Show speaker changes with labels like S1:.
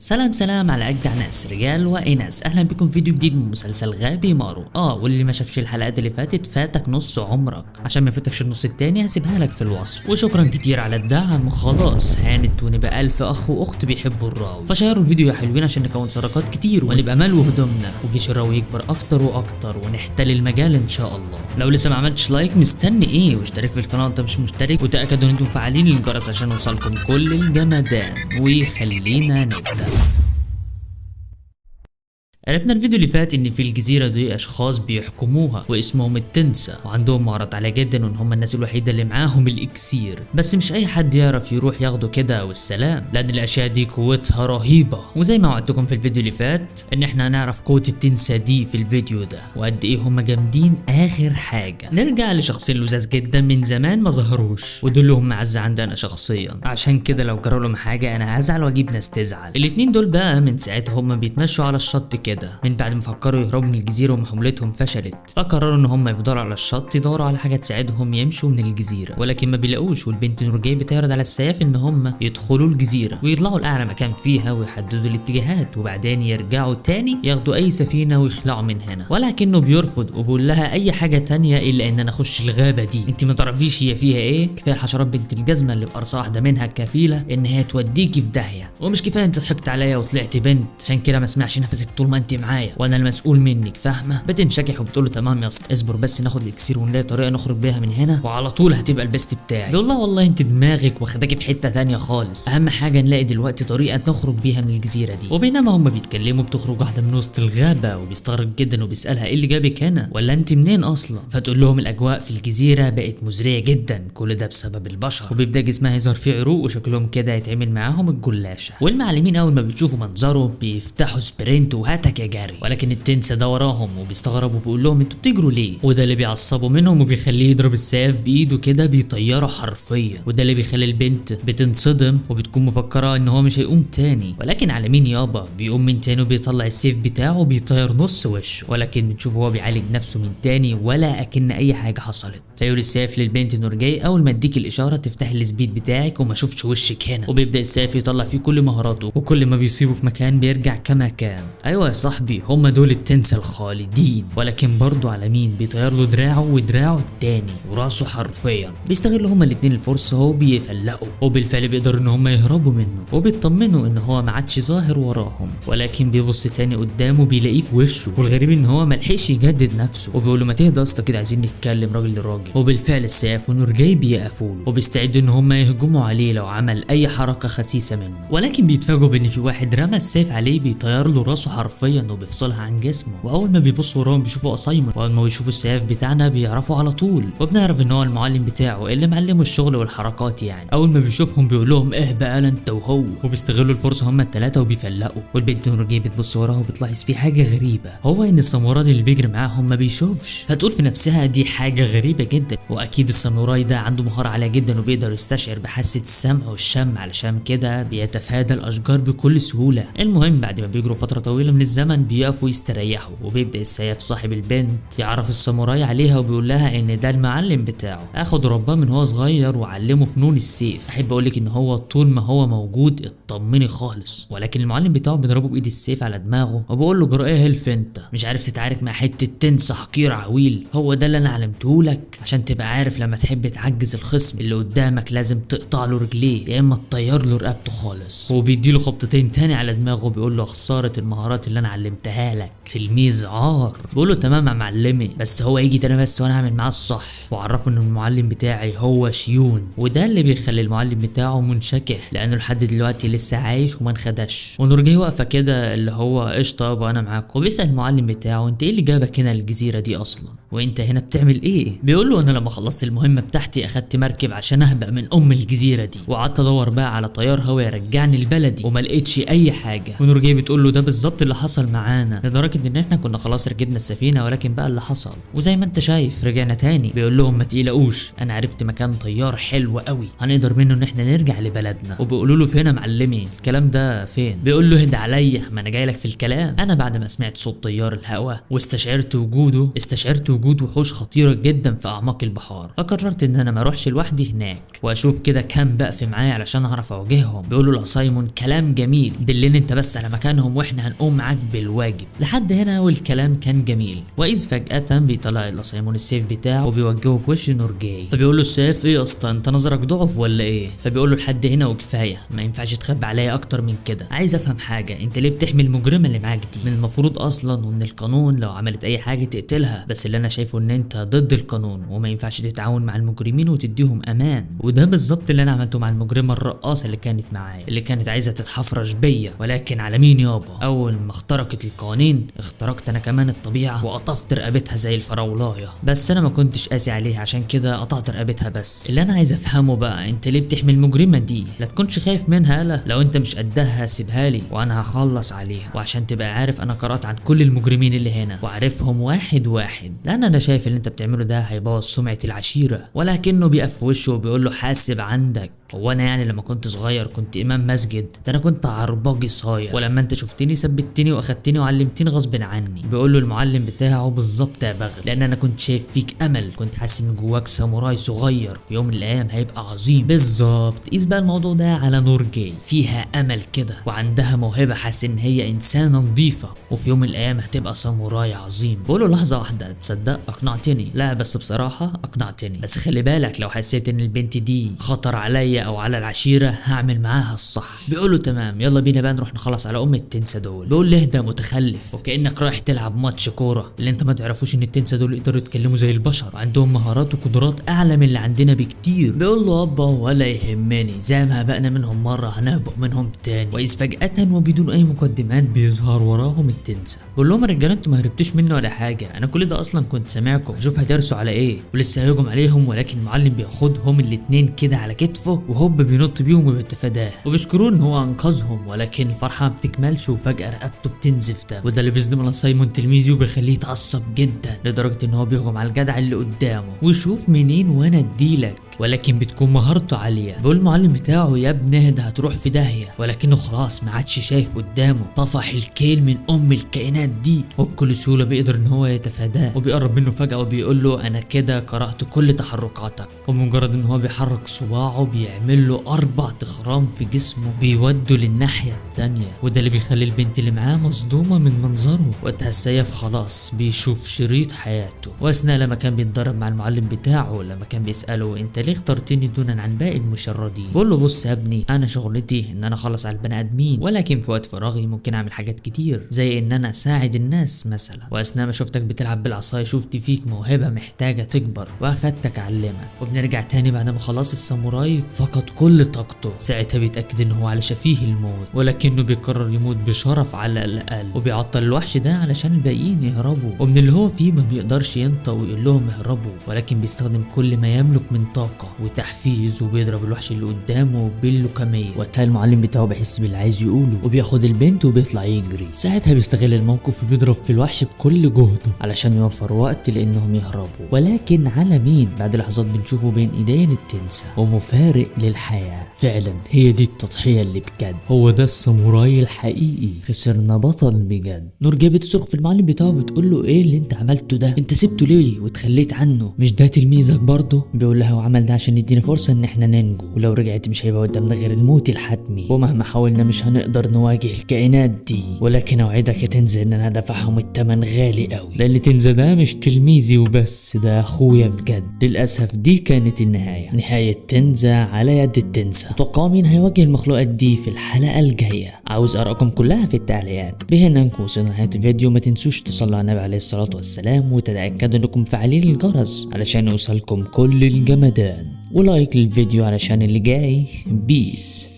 S1: سلام على اجدع ناس رجال واناس. اهلا بكم في فيديو جديد من مسلسل غبي مارو. واللي ما شافش الحلقات اللي فاتت فاتك نص عمرك، عشان ما يفوتكش النص التاني هسيبها لك في الوصف. وشكرا كتير على الدعم، خلاص هانت ونبقى 1000 اخ واخت بيحبوا الراوي. فشيروا الفيديو يا حلوين عشان نكون صداقات كتير ونبقى ملو هدومنا وجيش الراوي يكبر اكتر واكتر ونحتل المجال ان شاء الله. لو لسه ما عملتش لايك مستني ايه؟ واشترك في القناه انت مش مشترك، وتاكدوا ان انتم فعالين الجرس عشان يوصلكم كل الجمدان. وخلينا نبدا. عرفنا الفيديو اللي فات ان في الجزيره دي اشخاص بيحكموها واسمهم التنسة، وعندهم مهارات عاليه جدا وان هم الناس الوحيده اللي معاهم الاكسير. بس مش اي حد يعرف يروح ياخده كده والسلام، لان الاشياء دي قوتها رهيبه. وزي ما وعدتكم في الفيديو اللي فات ان احنا هنعرف قوه التنسة دي في الفيديو ده وقد ايه هم جامدين. اخر حاجه نرجع لشخصين لزاز جدا من زمان ما ظهروش، ودول لهم معزه عندنا شخصيا، عشان كده لو جرى لهم حاجه انا هزعل واجيب ناس تزعل. الاتنين دول بقى من ساعتها هم بيتمشوا على الشط كده من بعد ما فكروا يهربوا من الجزيره ومحاولتهم فشلت، فقرروا ان هم يفضلوا على الشط يدوروا على حاجه تساعدهم يمشوا من الجزيره، ولكن ما بيلاقوش. والبنت نورجاي بتعرض على السياف ان هم يدخلوا الجزيره ويطلعوا لاعلى مكان فيها ويحددوا الاتجاهات، وبعدين يرجعوا تاني ياخدوا اي سفينه ويخلعوا من هنا. ولكنه بيرفض وبيقول لها اي حاجه تانية الا ان انا اخش الغابه دي. انت ما تعرفيش هي فيها ايه، كفايه الحشرات بنت الجزمه اللي بقرصه واحده منها كفيله ان هي توديكي في داهيه، ومش كفايه انت ضحكت عليا وطلعت بنت، عشان كده ما اسمعش نفسك طول ما انت معايا وانا المسؤول منك، فاهمه؟ بتنشكح وبتقول له تمام يا اسطى، اصبر بس ناخد الاكسير ونلاقي طريقه نخرج بيها من هنا وعلى طول هتبقى البيست بتاعي. بيقول لها والله انت دماغك واخداكي في حته ثانيه خالص، اهم حاجه نلاقي دلوقتي طريقه نخرج بيها من الجزيره دي. وبينما هم بيتكلموا بتخرج واحده من وسط الغابه وبيستغرب جدا وبيسالها ايه اللي جابك هنا، ولا انت منين اصلا؟ فتقول لهم الاجواء في الجزيره بقت مزريه جدا، كل ده بسبب البشر، وبيبدا جسمها يظهر فيه عروق وشكلهم كده يتعمل معاهم الجلاشه. والمعلمين اول ما بيشوفوا منظره بيفتحوا سبرنت وهاتك يا جري، ولكن التنسة ده وراهم وبيستغرب وبيقول لهم انتوا بتجروا ليه؟ وده اللي بيعصبوا منهم وبيخليه يضرب السيف بايده كده بيطيره حرفيا، وده اللي بيخلي البنت بتنصدم وبتكون مفكره ان هو مش هيقوم تاني. ولكن على مين يابا، بيقوم من تاني وبيطلع السيف بتاعه وبيطير نص وشه، ولكن بنشوف هو بيعالج نفسه من تاني ولا اكن اي حاجه حصلت. فيقول السيف للبنت نورجاي اول ما اديك الاشاره تفتح السبيد بتاعك وما اشوفش وشك هنا، وبيبدا السيف يطلع فيه كل مهاراته، وكل ما بيصيبه في مكان بيرجع كما كان. ايوه يا صاحبي هم دول التنسة الخالدين. ولكن برضه على مين؟ بيطير له دراعه ودراعه التاني وراسه حرفيا. بيستغلوا هما الاتنين الفرصه وبيفلقوا، وبالفعل بيقدروا ان هما يهربوا منه، وبيطمنوا ان هو ما عادش ظاهر وراهم. ولكن بيبص تاني قدامه بيلاقيه في وشه، والغريب ان هو ملحقش يجدد نفسه، وبيقول له ما تهدى يا اسطى كده عايزين نتكلم راجل لراجل. وبالفعل السيف ونورجاي بيقفوا له وبيستعدوا ان هما يهجموا عليه لو عمل اي حركه خسيسه منه. ولكن بيتفاجئوا بان في واحد رمى السيف عليه بيطير له راسه حرفيا وبيفصلها عن جسمه. واول ما بيبصوا وراهم بيشوفوا اسايمون، واول ما بيشوفوا السيف بتاعنا بيعرفوا على طول، وبنعرف ان هو المعلم بتاعه اللي معلمه الشغل والحركات يعني. اول ما بيشوفهم بيقول لهم ايه بقى انت وهو، وبيستغلوا الفرصه هما الثلاثه وبيفلقوا. والبنت نورجاي بتبص وراها وبتلاحظ في حاجه غريبه، هو ان الساموراي اللي بيجري معاهم ما بيشوفش. فتقول في نفسها دي حاجه غريبه جدا، واكيد الساموراي ده عنده مهاره عاليه جدا وبيقدر يستشعر بحاسه السمع والشم، علشان كده بيتفادى الاشجار بكل سهوله. المهم بعد ما بيجروا فتره طويله من الزمن بيقفوا يستريحوا، وبيبدا السيف صاحب البنت يعرف الساموراي عليها وبيقول لها ان ده المعلم بتاعه، اخد رباه من هو صغير وعلمه فنون السيف. احب اقولك ان هو طول ما هو موجود اطمني خالص. ولكن المعلم بتاعه بيضربه بايد السيف على دماغه وبيقول له جرأة ايه هلف انت مش عارف تتعارك مع حته تنسى حقير عويل؟ هو ده اللي انا علمتهولك عشان تبقى عارف لما تحب تعجز الخصم اللي قدامك لازم تقطع له رجليه يا اما تطير له رقبته خالص. وبيديله خبطتين تاني على دماغه وبيقول له خساره المهارات اللي انا علمتها لك، تلميذ عار. بقول له تمام يا معلمي، بس هو يجي تاني بس وانا هعمل معاه الصح. وعرفه ان المعلم بتاعي هو شيون، وده اللي بيخلي المعلم بتاعه منشكح لانه لحد دلوقتي لسه عايش وما انخدش. ونورجاي واقفه كده اللي هو قشطه وانا معاك، وبيسال المعلم بتاعه انت ايه اللي جابك هنا الجزيره دي اصلا، وانت هنا بتعمل ايه؟ بيقول له انا لما خلصت المهمه بتاعتي اخدت مركب عشان اهبق من الجزيره دي، وقعدت ادور بقى على طيار هوا يرجعني لبلدي وما لقيتش اي حاجه. ونورجاي بتقول له ده بالظبط اللي حصل معانا، لدرجه ان احنا كنا خلاص ركبنا السفينه ولكن بقى اللي حصل وزي ما انت شايف رجعنا تاني. بيقول لهم ما تقلقوش انا عرفت مكان طيار حلو قوي هنقدر منه ان احنا نرجع لبلدنا. وبيقولوا له فين يا معلمي الكلام ده فين؟ بيقول له اهدى عليا ما انا جاي لك في الكلام. انا بعد ما سمعت صوت طيار الهوا واستشعرت وجوده وجود وحوش خطيرة جدا في اعماق البحار، فقررت ان انا ما اروحش لوحدي هناك واشوف كده كام بقف معايا علشان اعرف اواجههم. بيقولوا لسايمون كلام جميل، دلنا انت بس على مكانهم واحنا هنقوم معاك بالواجب. لحد هنا والكلام كان جميل، واذ فجأة بيطلع لسايمون السيف بتاعه وبيوجهه في وش نورجاي، فبيقول له السيف ايه يا اسطى انت نظرك ضعف ولا ايه؟ فبيقول له لحد هنا وكفايه، ما ينفعش تخبي عليا اكتر من كده. عايز افهم حاجه، انت ليه بتحمي المجرمه اللي معاك دي؟ من المفروض اصلا ومن القانون لو عملت اي حاجه تقتلها، بس اللي انا شايفه ان انت ضد القانون وما ينفعش تتعاون مع المجرمين وتديهم امان. وده بالظبط اللي انا عملته مع المجرمه الرقاصه اللي كانت معايا، اللي كانت عايزه تتحفرش بيا، ولكن على مين يابا؟ اول ما اخترقت القوانين اخترقت انا كمان الطبيعه وقطفت رقبتها زي الفراولايه، بس انا ما كنتش قاسي عليها عشان كده قطعت رقبتها. بس اللي انا عايز افهمه بقى، انت ليه بتحمي المجرمه دي؟ لا تكونش خايف منها، لا لو انت مش قدها سيبها لي وانا هخلص عليها. وعشان تبقى عارف انا قرأت عن كل المجرمين اللي هنا وعارفهم واحد واحد، لان انا شايف اللي انت بتعمله ده هيبوظ سمعه العشيره. ولكنه بيقف في وشه وبيقول له حاسب عندك. هو انا يعني لما كنت صغير كنت امام مسجد؟ ده انا كنت عرباجي صايع، ولما انت شفتني ثبتني واخدتني وعلمتني غصب عني. بيقول له المعلم بتاعه بالظبط يا بغل، لان انا كنت شايف فيك امل، كنت حاسس ان جواك ساموراي صغير في يوم من الايام هيبقى عظيم. بالظبط. قيس بقى الموضوع ده على نورجاي، فيها امل كده وعندها موهبه، حاسس ان هي انسانه نظيفه وفي يوم من الايام هتبقى ساموراي عظيم. بقول له لحظه واحده، تصدق اقنعتني؟ لا بس بصراحه اقنعتني، بس خلي بالك لو حسيت ان البنت دي خطر عليا او على العشيره هعمل معاها الصح. بيقول له تمام يلا بينا بقى نروح نخلص على التنسى دول. بيقول له اهدى متخلف، وكانك رايح تلعب ماتش كوره. اللي انت ما تعرفوش ان التنسى دول يقدروا يتكلموا زي البشر وعندهم مهارات وقدرات اعلى من اللي عندنا بكتير. بيقول له ابا ولا يهمني، زي ما هبقنا منهم مره هنهبق منهم تاني. واذ فجاه وبدون اي مقدمات بيظهر وراهم التنسى. بيقول لهم يا رجاله انتوا ما هربتوش مني ولا حاجه، انا كل ده اصلا كنت سامعكم، هشوف هترسوا على ايه. ولسه هيهجم عليهم، ولكن المعلم بياخدهم الاتنين كده على كتفه وهوب بينط بيهم وبيتفاداه، وبيشكروه ان هو انقذهم. ولكن الفرحه ما بتكملش وفجاه رقبته بتنزف دم، وده اللي بيصدم على سايمون تلميذه وبيخليه يتعصب جدا لدرجه ان هو بيهجم على الجدع اللي قدامه ويشوف منين وانا اديلك، ولكن بتكون مهارته عاليه. بيقول المعلم بتاعه يا ابن اهدى هتروح في داهيه، ولكنه خلاص ما عادش شايف قدامه، طفح الكيل من الكائنات دي وبكل سهوله بيقدر ان هو يتفاداه، وبيقرب منه فجاه وبيقول له انا كده قرأت كل تحركاتك. وبمجرد ان هو بيحرك صباعه بيعمل له 4 تخرام في جسمه بيودوا للناحيه التانيه، وده اللي بيخلي البنت اللي معاه مصدومه من منظره. وقتها السيف خلاص بيشوف شريط حياته. واثناء لما كان بيتدرب مع المعلم بتاعه لما كان بيساله انت ليه اخترتني دونا عن باقي المشردين، بقول له بص يا ابني انا شغلتي ان انا اخلص على البني ادمين، ولكن في وقت فراغي ممكن اعمل حاجات كتير زي ان انا اساعد الناس مثلا. واثناء ما شفتك بتلعب بالعصايه شفت فيك موهبه محتاجه تكبر واخدتك اعلمك. وبنرجع تاني بعد ما خلاص الساموراي فقد كل طاقته، ساعتها بيتاكد ان هو على شفيه الموت، ولكنه بيقرر يموت بشرف على الاقل، وبيعطل الوحش ده علشان الباقيين يهربوا. ومن اللي هو فيه ما بيقدرش ينطق ويقول لهم اهربوا، ولكن بيستخدم كل ما يملك من طاقه وتحفيز وبيضرب الوحش اللي قدامه باللوكاميه. وقتها المعلم بتاعه بيحس باللي عايز يقوله وبياخد البنت وبيطلع يجري. ساعتها بيستغل الموقف وبيضرب في الوحش بكل جهده علشان يوفر وقت لانهم يهربوا، ولكن على مين؟ بعد لحظات بنشوفه بين ايدين التنسى ومفارق للحياه. فعلا هي دي التضحيه اللي بجد، هو ده الساموراي الحقيقي، خسرنا بطل بجد. نورجاي بتصرخ في المعلم بتاعه بتقول له ايه اللي انت عملته ده؟ انت سبته ليه وتخليت عنه؟ مش ده تلميذك برضه؟ بيقول لها وعمل ده عشان يدينا فرصه ان احنا ننجو، ولو رجعت مش هيبقى قدامنا غير الموت الحتمي، ومهما حاولنا مش هنقدر نواجه الكائنات دي. ولكن اوعدك يا تنزا ان انا دفعهم الثمن غالي قوي، لان تنزا ده مش تلميذي وبس، ده اخويا بجد. للاسف دي كانت النهايه، نهايه تنزا على يد التنسى. توقعوا مين هيواجه المخلوقات دي في الحلقه الجايه؟ عاوز ارائكم كلها في التعليقات. بهنا نكون وصلنا لنهايه الفيديو، ما تنسوش تصلوا على النبي عليه الصلاه والسلام وتتاكدوا انكم فاعلين الجرس علشان يوصلكم كل الجمدان، ولايك للفيديو علشان اللي جاي. بيس.